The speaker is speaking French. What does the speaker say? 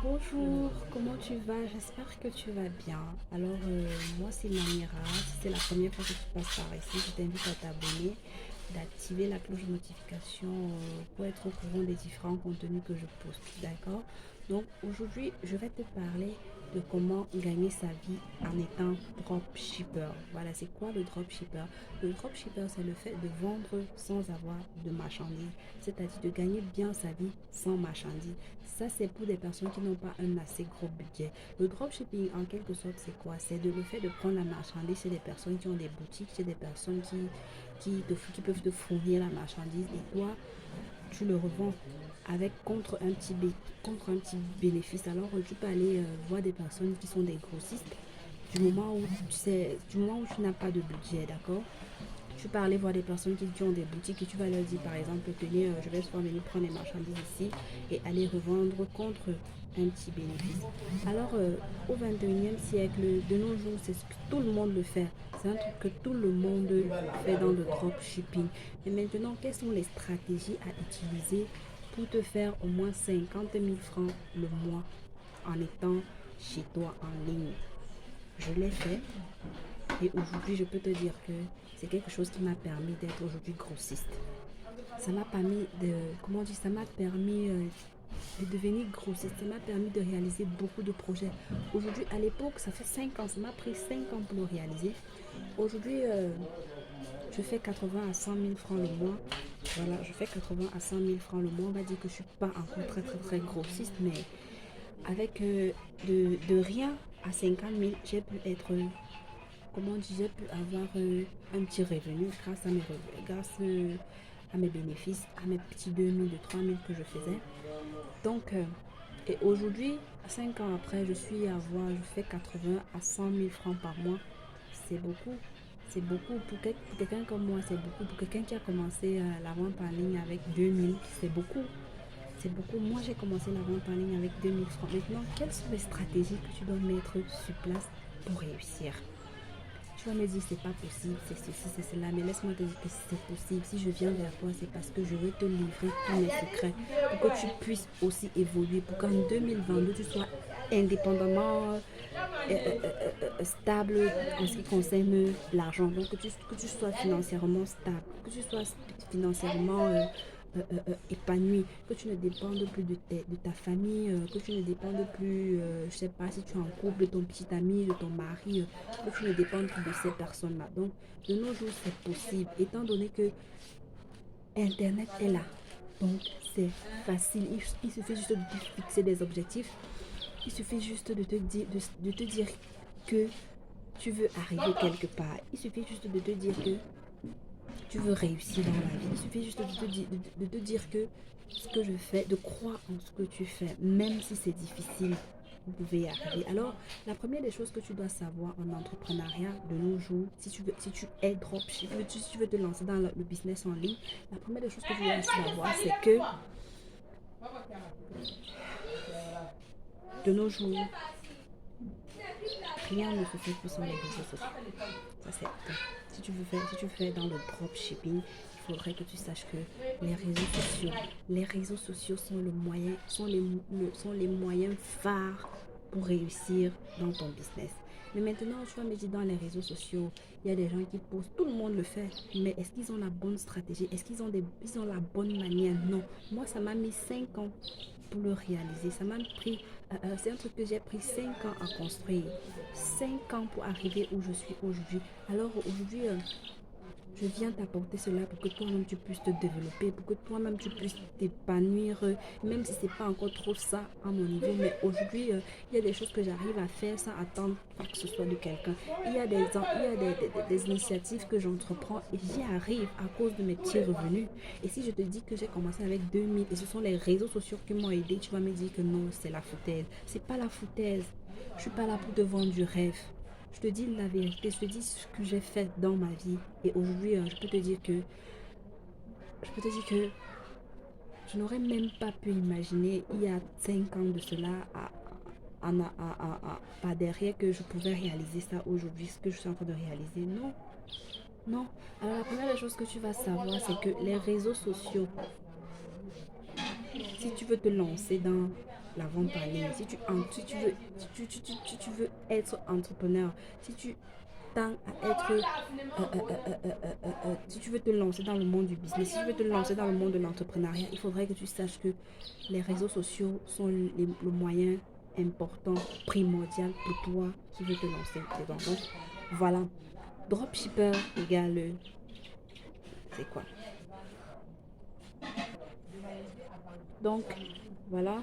Bonjour, comment tu vas? J'espère que tu vas bien. Moi c'est Mamira. Si c'est la première fois que tu passes par ici, je t'invite à t'abonner, d'activer la cloche de notification pour être au courant des différents contenus que je poste. D'accord? Donc aujourd'hui, je vais te parler de comment gagner sa vie en étant dropshipper. Voilà, c'est quoi le dropshipper? Le dropshipper, c'est le fait de vendre sans avoir de marchandises, c'est-à-dire de gagner bien sa vie sans marchandises. Ça, c'est pour des personnes qui n'ont pas un assez gros budget. Le dropshipping, en quelque sorte, c'est quoi? C'est le fait de prendre la marchandise chez des personnes qui ont des boutiques, chez des personnes qui peuvent te fournir la marchandise et toi, tu le revends avec contre un petit bénéfice. Tu peux aller voir des personnes qui sont des grossistes du moment où tu n'as pas de budget, d'accord? Tu peux aller voir des personnes qui ont des boutiques et tu vas leur dire par exemple, tenez, je vais souvent venir prendre les marchandises ici et aller revendre contre un petit bénéfice. Au 21e siècle, de nos jours, c'est ce que tout le monde le fait. C'est un truc que tout le monde fait dans le dropshipping. Mais maintenant, quelles sont les stratégies à utiliser pour te faire au moins 50 000 francs le mois en étant chez toi en ligne? Je l'ai fait et aujourd'hui, je peux te dire que c'est quelque chose qui m'a permis d'être aujourd'hui grossiste. Ça m'a permis de, comment dire, ça m'a permis de devenir grossiste. Ça m'a permis de réaliser beaucoup de projets. Aujourd'hui, à l'époque, ça fait 5 ans. Ça m'a pris 5 ans pour le réaliser. Aujourd'hui, je fais 80 à 100 000 francs le mois. Voilà, je fais 80 à 100 000 francs le mois. On va dire que je suis pas encore très grossiste, mais avec de rien à 50 000, j'ai pu être comment dire, j'ai pu avoir un petit revenu grâce à à mes bénéfices, à mes petits 2 000, de 3 000 que je faisais. Donc, euh, et aujourd'hui, 5 ans après, je fais 80 à 100 000 francs par mois. C'est beaucoup. C'est beaucoup. Pour quelqu'un comme moi, c'est beaucoup. Pour quelqu'un qui a commencé la vente en ligne avec 2 000, c'est beaucoup. C'est beaucoup. Moi, j'ai commencé la vente en ligne avec 2 000 francs. Maintenant, quelles sont les stratégies que tu dois mettre sur place pour réussir? Tu vas me dire, c'est pas possible, c'est ceci, c'est cela, mais laisse-moi te dire que c'est possible. Si je viens vers toi, c'est parce que je vais te livrer tous mes secrets pour que tu puisses aussi évoluer, pour qu'en 2022, tu sois indépendamment stable en ce qui concerne l'argent. Donc, que tu sois financièrement stable, que tu sois financièrement épanoui, que tu ne dépendes plus de ta famille, que tu ne dépendes plus, je sais pas si tu es en couple, de ton petit ami, de ton mari, que tu ne dépendes plus de ces personnes-là. Donc, de nos jours, c'est possible, étant donné que Internet est là. Donc, c'est facile. Il suffit juste de te fixer des objectifs. Il suffit juste de te dire que tu veux arriver quelque part. Il suffit juste de te dire que tu veux réussir dans la vie. Il suffit juste de te dire que ce que je fais, de croire en ce que tu fais, même si c'est difficile, vous pouvez y arriver. Alors, la première des choses que tu dois savoir en entrepreneuriat de nos jours, si tu es dropship, si tu veux te lancer dans le business en ligne, la première des choses que tu dois savoir, c'est que de nos jours, rien ne se fait plus sans les réseaux sociaux. Ça, c'est si tu fais dans le dropshipping, il faudrait que tu saches que les réseaux sociaux sont sont les moyens phares pour réussir dans ton business. Mais maintenant, tu vas me dire dans les réseaux sociaux, il y a des gens qui posent, tout le monde le fait, mais est-ce qu'ils ont la bonne stratégie? Est-ce ils ont la bonne manière? Non. Moi, ça m'a mis 5 ans pour le réaliser. C'est un truc que j'ai pris 5 ans à construire. 5 ans pour arriver où je suis aujourd'hui. Je viens t'apporter cela pour que toi-même tu puisses te développer, pour que toi-même tu puisses t'épanouir, même si c'est pas encore trop ça à mon niveau. Mais aujourd'hui, il y a des choses que j'arrive à faire sans attendre quoi que ce soit de quelqu'un. Des initiatives que j'entreprends et j'y arrive à cause de mes petits revenus. Et si je te dis que j'ai commencé avec 2 000 et ce sont les réseaux sociaux qui m'ont aidé, tu vas me dire que non, c'est la foutaise. C'est pas la foutaise. Je suis pas là pour te vendre du rêve. Je te dis la vérité, je te dis ce que j'ai fait dans ma vie. Et aujourd'hui, je peux te dire que je n'aurais même pas pu imaginer il y a 5 ans de cela pas derrière que je pouvais réaliser ça aujourd'hui, ce que je suis en train de réaliser. Non, non. Alors la première chose que tu vas savoir, c'est que les réseaux sociaux, si tu veux te lancer la vente en ligne, si tu veux être entrepreneur, si tu tends à être, si tu veux te lancer dans le monde du business, si tu veux te lancer dans le monde de l'entrepreneuriat, il faudrait que tu saches que les réseaux sociaux sont le moyen important, primordial pour toi qui veux te lancer dedans. Donc, voilà. Dropshipper égale, c'est quoi? Donc, voilà.